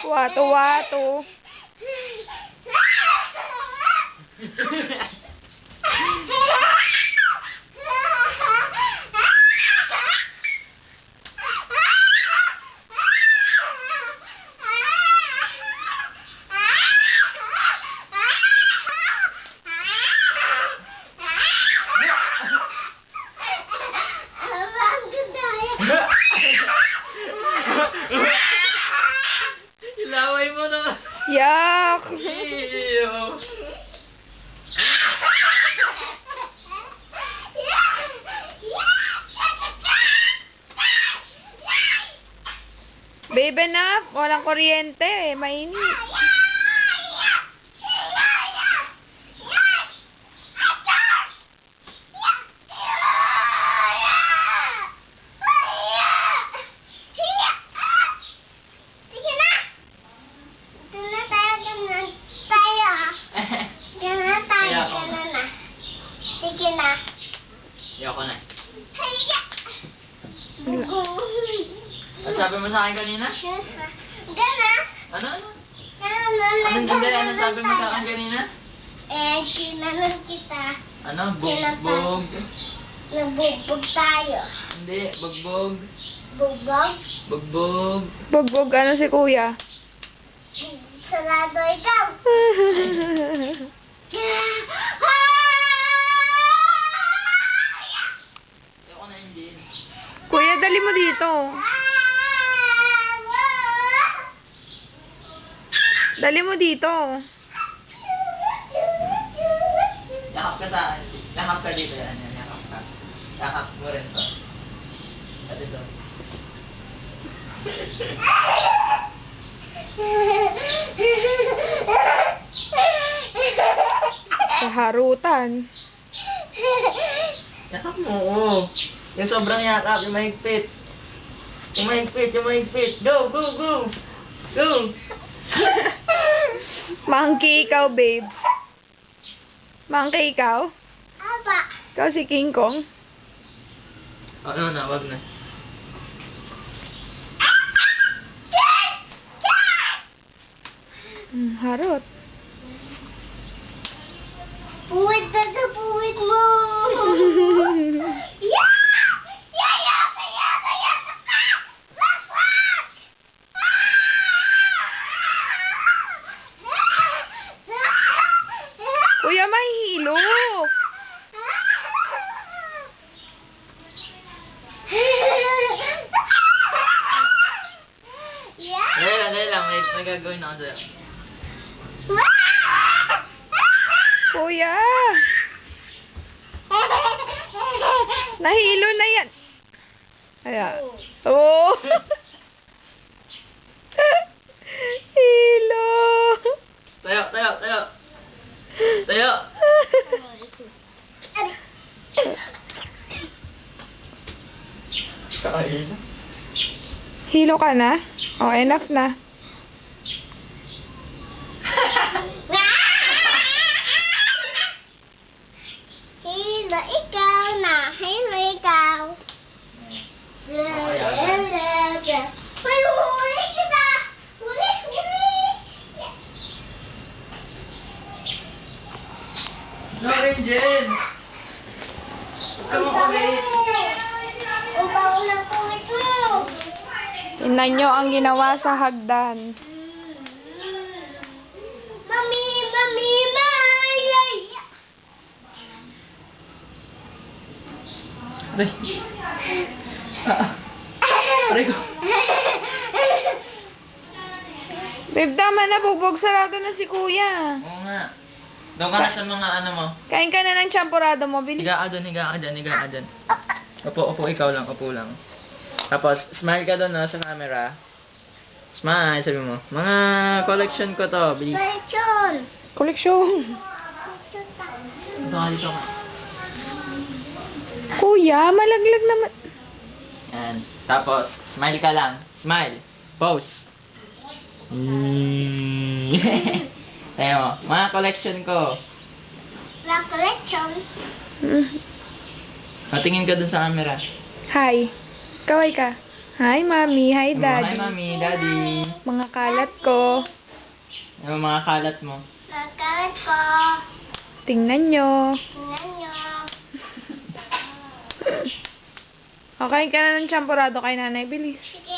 Wato-wato. Ilaway mo naman. Yak! Ew. Baby na, walang kuryente. Mainit. Sige na. Ayoko na. Hiya! Ano sabi mo sa akin kanina? Gana? Ano? Ano sabi mo sa akin kanina? Kinanon kita. Ano? Bugbog. Nabugbog tayo. Hindi, bugbog. Bugbog? Bugbog. Bugbog ano si kuya? Sarado ikaw. Ayoko na hindi. Kuya, dali mo dito. Dali mo dito. Yakap ka sa akin. Yakap ka dito. Yan, yakap ka. Yakap mo rin to. At ito. Sa harutan. Yakap mo, oo. Yung sobrang yakap, yung mahigpit. Yung mahigpit. Go, go, go! Go! Monkey ikaw, babe. Monkey ikaw? Aba. Ikaw si King Kong? Ano na, wag na. Harot. Puwit na to, puwit mo. Yeah! Kuya, mahihilo. Dali lang, may gagawin ako sa'yo. Kuya. Nahilo na yan. Ayan. Oh. Hilo. Tayo. Tayo. Kain. Hilo ka na? Oh, enough na. Hilo ikaw na. Hilo ikaw. May huli kita. Huli. No, Angel! Huwag ka makulit. Ang bago ng kuwit mo. Tingnan nyo ang ginawa sa hagdan. Mami. Aray. Aray ko. Babe, tama na. Bugbog sarado na si kuya. Oo nga. Doon ka na sa mga ano mo. Kain ka na ng champurado mo. Bilis. Higa ka dyan. Upo, ikaw lang, upo lang. Tapos, smile ka doon sa camera. Smile, sabi mo. Mga collection ko to, bilis. Lechon. Koleksyon. Dito ka. Kuya, malaglag naman. Yan. Tapos, smile ka lang. Smile. Pose. Tayo mo. Mga collection ko. Rock lechon. Mm. Patingin ka dun sa camera. Hi. Kaway ka. Hi, Mami. Hi, Hi, Daddy. Mami, Daddy. Mga kalat ko. Ano mga kalat mo? Nagkalat ko. Tingnan nyo. Tingnan nyo. Okay ka na ng champurado kay nanay. Bilis. Sige.